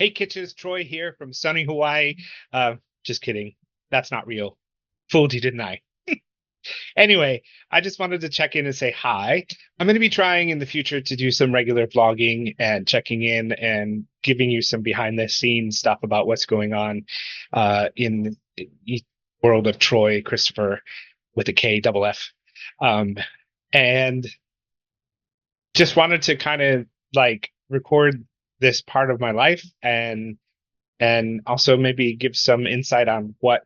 Hey, Kitches, Troy here from sunny Hawaii. Just kidding. That's not real. Fooled you, didn't I? Anyway, I just wanted to check in and say hi. I'm going to be trying in the future to do some regular vlogging and checking in and giving you some behind the scenes stuff about what's going on in the world of Troy, Kristoffer with a K double F. Um, and just wanted to kind of like record this part of my life and also maybe give some insight on what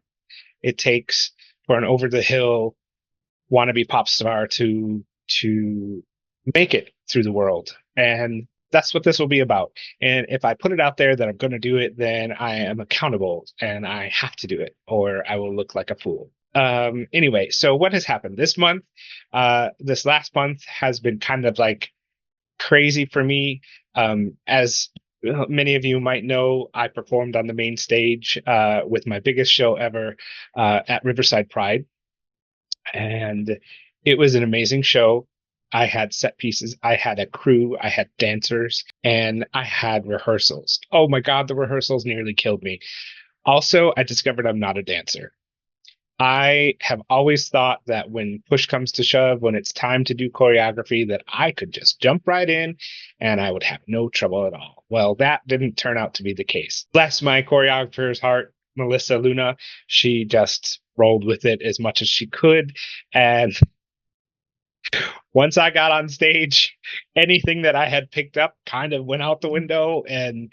it takes for an over the hill wannabe pop star to make it through the world. And that's what this will be about. And if I put it out there that I'm going to do it, then I am accountable and I have to do it or I will look like a fool. Anyway, so what has happened this month? This last month has been kind of like crazy for me. As many of you might know, I performed on the main stage with my biggest show ever at Riverside Pride, and it was an amazing show. I had set pieces, I had a crew, I had dancers, and I had rehearsals. Oh my God, the rehearsals nearly killed me. Also, I discovered I'm not a dancer. I have always thought that when push comes to shove, when it's time to do choreography, that I could just jump right in and I would have no trouble at all. Well, that didn't turn out to be the case. Bless my choreographer's heart, Melissa Luna. She just rolled with it as much as she could. And once I got on stage, anything that I had picked up kind of went out the window. And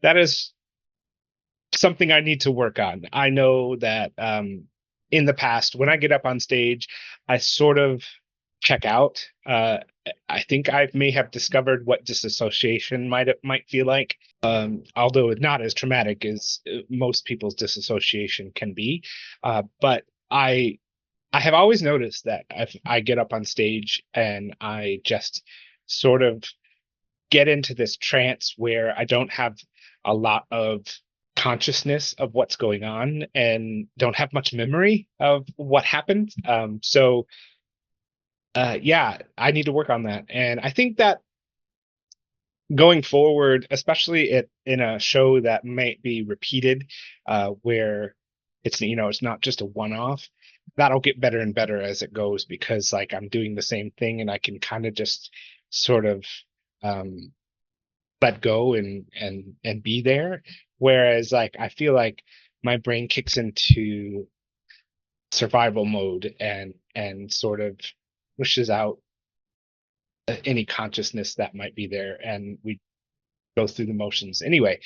that is something I need to work on. I know that in the past, when I get up on stage, I sort of check out. I think I may have discovered what disassociation might feel like, although it's not as traumatic as most people's disassociation can be. But I have always noticed that if I get up on stage and I just sort of get into this trance where I don't have a lot of consciousness of what's going on and don't have much memory of what happened. Yeah, I need to work on that. And I think that going forward, especially in a show that might be repeated, where it's not just a one-off, that'll get better and better as it goes because like I'm doing the same thing and I can kind of just sort of um, let go and be there. Whereas like I feel like my brain kicks into survival mode and sort of pushes out any consciousness that might be there, and we go through the motions anyway.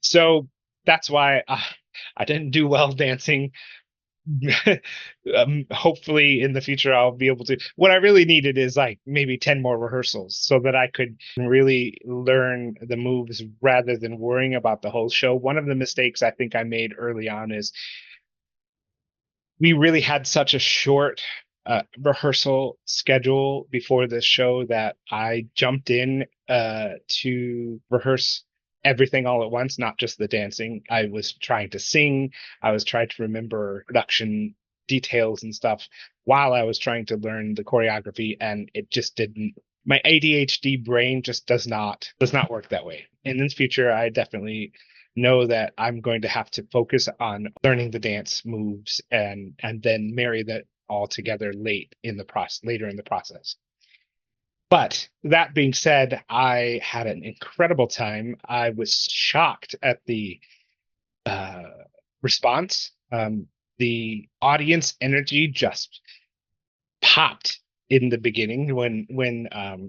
So that's why I didn't do well dancing. Hopefully in the future I'll be able to. What I really needed is like maybe 10 more rehearsals so that I could really learn the moves rather than worrying about the whole show. One of the mistakes I think I made early on is we really had such a short rehearsal schedule before this show that I jumped in to rehearse everything all at once, not just the dancing. I was trying to sing, I was trying to remember production details and stuff while I was trying to learn the choreography, and it just didn't. My ADHD brain just does not work that way. And in the future, I definitely know that I'm going to have to focus on learning the dance moves and then marry that all together later in the process. But that being said, I had an incredible time. I was shocked at the uh, response. The audience energy just popped in the beginning when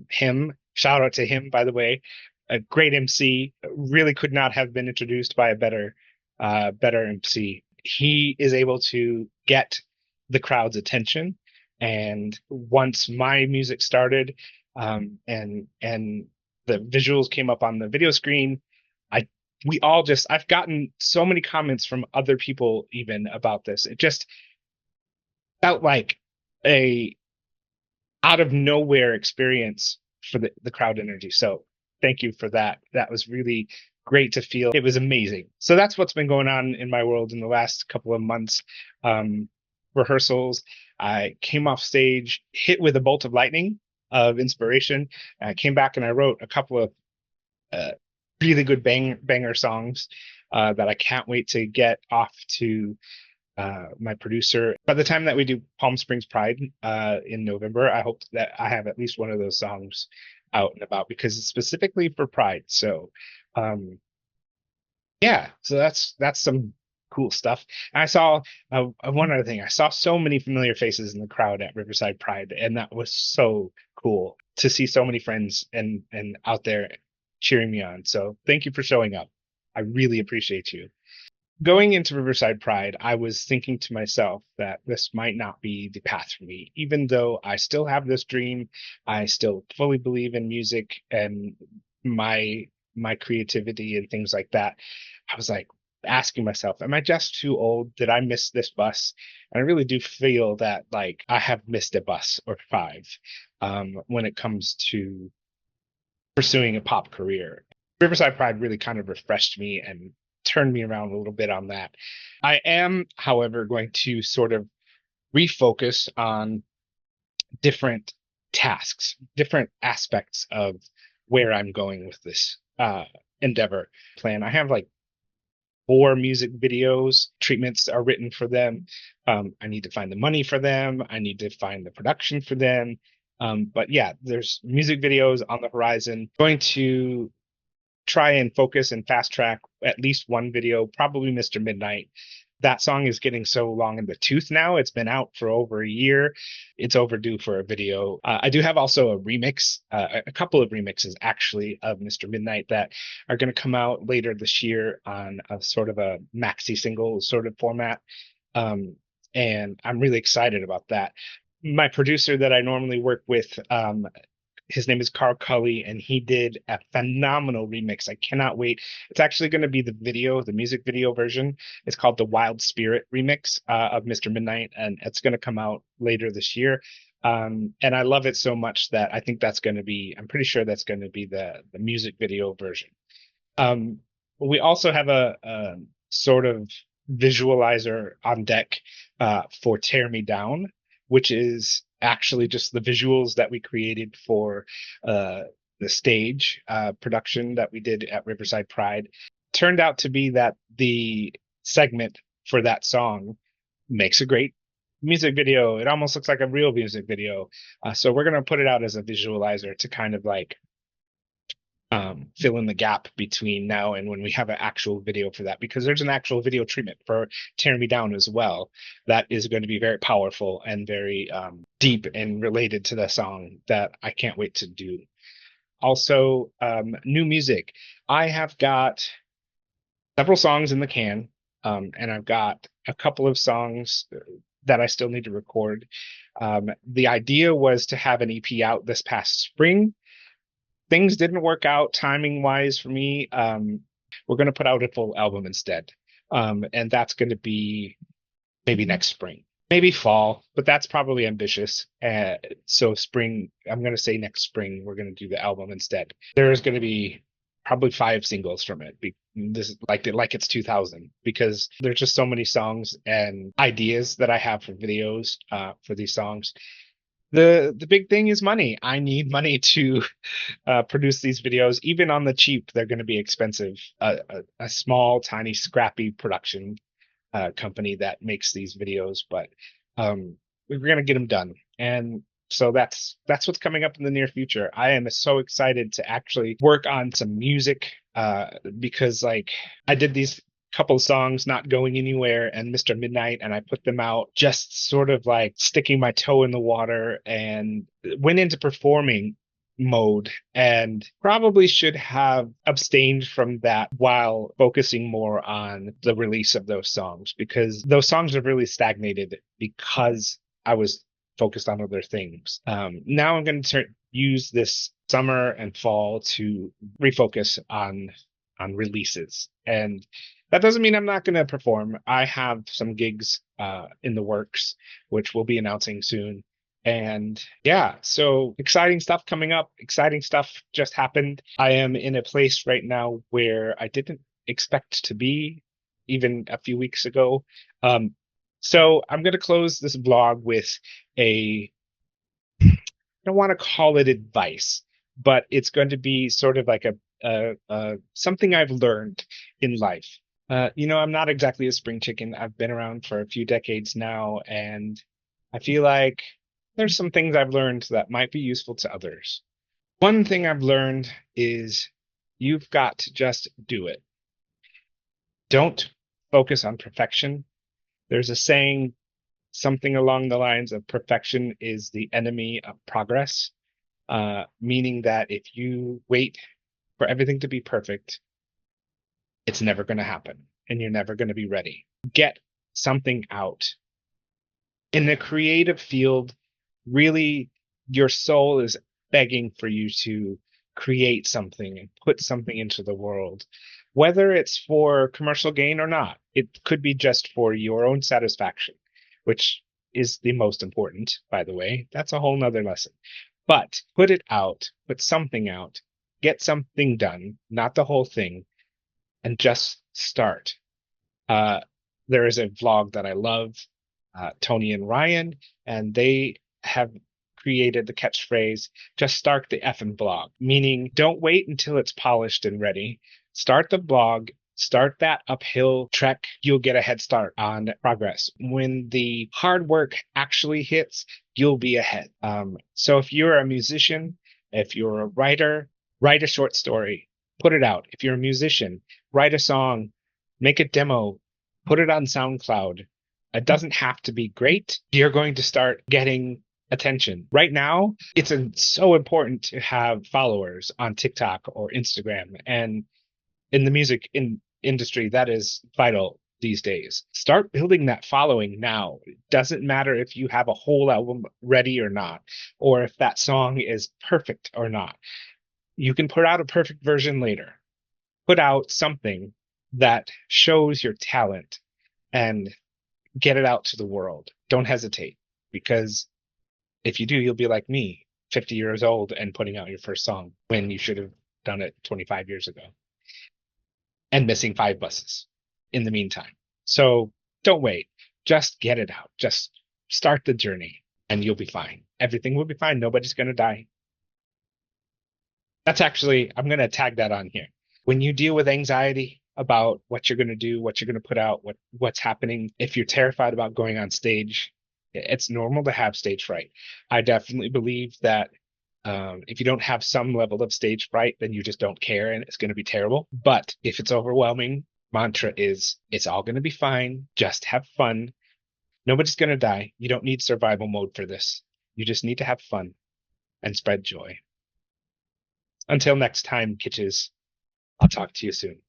him, shout out to him by the way, a great MC, really could not have been introduced by a better MC. He is able to get the crowd's attention, and once my music started, and the visuals came up on the video screen, I we all just I've gotten so many comments from other people even about this. It just felt like a out of nowhere experience for the crowd energy. So thank you for that. That was really great to feel. It was amazing. So that's what's been going on in my world in the last couple of months. Rehearsals. I came off stage, hit with a bolt of lightning of inspiration. I came back and I wrote a couple of uh, really good banger songs that I can't wait to get off to my producer. By the time that we do Palm Springs Pride in November, I hope that I have at least one of those songs out and about because it's specifically for Pride. So, um, yeah, so that's some cool stuff. And I saw one other thing. I saw so many familiar faces in the crowd at Riverside Pride, and that was so cool to see so many friends and out there cheering me on. So thank you for showing up. I really appreciate you. Going into Riverside Pride, I was thinking to myself that this might not be the path for me, even though I still have this dream. I still fully believe in music and my my creativity and things like that. I was like asking myself, am I just too old? Did I miss this bus? And I really do feel that like I have missed a bus or five when it comes to pursuing a pop career. Riverside Pride really kind of refreshed me and turned me around a little bit on that. I am, however, going to sort of refocus on different tasks, different aspects of where I'm going with this endeavor plan. I have like four music videos. Treatments are written for them. I need to find the money for them. I need to find the production for them. But yeah, there's music videos on the horizon. Going to try and focus and fast track at least one video, probably Mr. Midnight. That song is getting so long in the tooth now. It's been out for over a year. It's overdue for a video. I do have also a remix, a couple of remixes actually of Mr. Midnight that are going to come out later this year on a sort of a maxi single sort of format. Um, and I'm really excited about that. My producer that I normally work with, his name is Carl Cully, and he did a phenomenal remix. I cannot wait. It's actually going to be the video, the music video version. It's called the Wild Spirit remix of Mr. Midnight, and it's going to come out later this year. And I love it so much that I think that's going to be, I'm pretty sure that's going to be the music video version. Um, we also have a sort of visualizer on deck for Tear Me Down, which is actually just the visuals that we created for uh, the stage production that we did at Riverside Pride. Turned out to be that the segment for that song makes a great music video. It almost looks like a real music video. So we're going to put it out as a visualizer to kind of like fill in the gap between now and when we have an actual video for that, because there's an actual video treatment for Tear Me Down as well that is going to be very powerful and very deep and related to the song that I can't wait to do. Also, new music. I have got several songs in the can, and I've got a couple of songs that I still need to record. The idea was to have an EP out this past spring. Things didn't work out timing wise for me. We're going to put out a full album instead. And that's going to be maybe next spring, maybe fall, but that's probably ambitious. So spring, I'm going to say next spring, we're going to do the album instead. There's going to be probably five singles from it. This like it's 2000, because there's just so many songs and ideas that I have for videos for these songs. The big thing is money. I need money to produce these videos. Even on the cheap, they're going to be expensive. A small, tiny, scrappy production company that makes these videos, but we're going to get them done. And so that's what's coming up in the near future. I am so excited to actually work on some music because like I did these couple of songs, Not Going Anywhere and Mr. Midnight, and I put them out just sort of like sticking my toe in the water and went into performing mode, and probably should have abstained from that while focusing more on the release of those songs, because those songs have really stagnated because I was focused on other things. Now I'm going to use this summer and fall to refocus on releases. And that doesn't mean I'm not going to perform. I have some gigs in the works, which we'll be announcing soon. And yeah, so exciting stuff coming up. Exciting stuff just happened. I am in a place right now where I didn't expect to be even a few weeks ago. So I'm going to close this vlog with a, I don't want to call it advice, but it's going to be sort of like something I've learned in life. I'm not exactly a spring chicken. I've been around for a few decades now, and I feel like there's some things I've learned that might be useful to others. One thing I've learned is you've got to just do it. Don't focus on perfection. There's a saying, something along the lines of perfection is the enemy of progress, meaning that if you wait for everything to be perfect, it's never going to happen and you're never going to be ready. Get something out. In the creative field, really, your soul is begging for you to create something and put something into the world, whether it's for commercial gain or not. It could be just for your own satisfaction, which is the most important, by the way. That's a whole nother lesson. But put it out, put something out, get something done, not the whole thing, and just start. Uh, there is a vlog that I love, Tony and Ryan, and they have created the catchphrase, just start the effing blog, meaning don't wait until it's polished and ready. Start the blog, start that uphill trek. You'll get a head start on progress. When the hard work actually hits, you'll be ahead. So if you're a musician, if you're a writer, write a short story, put it out. If you're a musician, write a song, make a demo, put it on SoundCloud. It doesn't have to be great. You're going to start getting attention. Right now, it's so important to have followers on TikTok or Instagram. And in the industry, that is vital these days. Start building that following now. It doesn't matter if you have a whole album ready or not, or if that song is perfect or not. You can put out a perfect version later. Put out something that shows your talent and get it out to the world. Don't hesitate, because if you do, you'll be like me, 50 years old and putting out your first song when you should have done it 25 years ago and missing 5 buses in the meantime. So don't wait. Just get it out. Just start the journey and you'll be fine. Everything will be fine. Nobody's going to die. That's actually, I'm going to tag that on here. When you deal with anxiety about what you're going to do, what you're going to put out, what's happening, if you're terrified about going on stage, it's normal to have stage fright. I definitely believe that if you don't have some level of stage fright, then you just don't care and it's going to be terrible. But if it's overwhelming, mantra is it's all going to be fine. Just have fun. Nobody's going to die. You don't need survival mode for this. You just need to have fun and spread joy. Until next time, Kitches, I'll talk to you soon.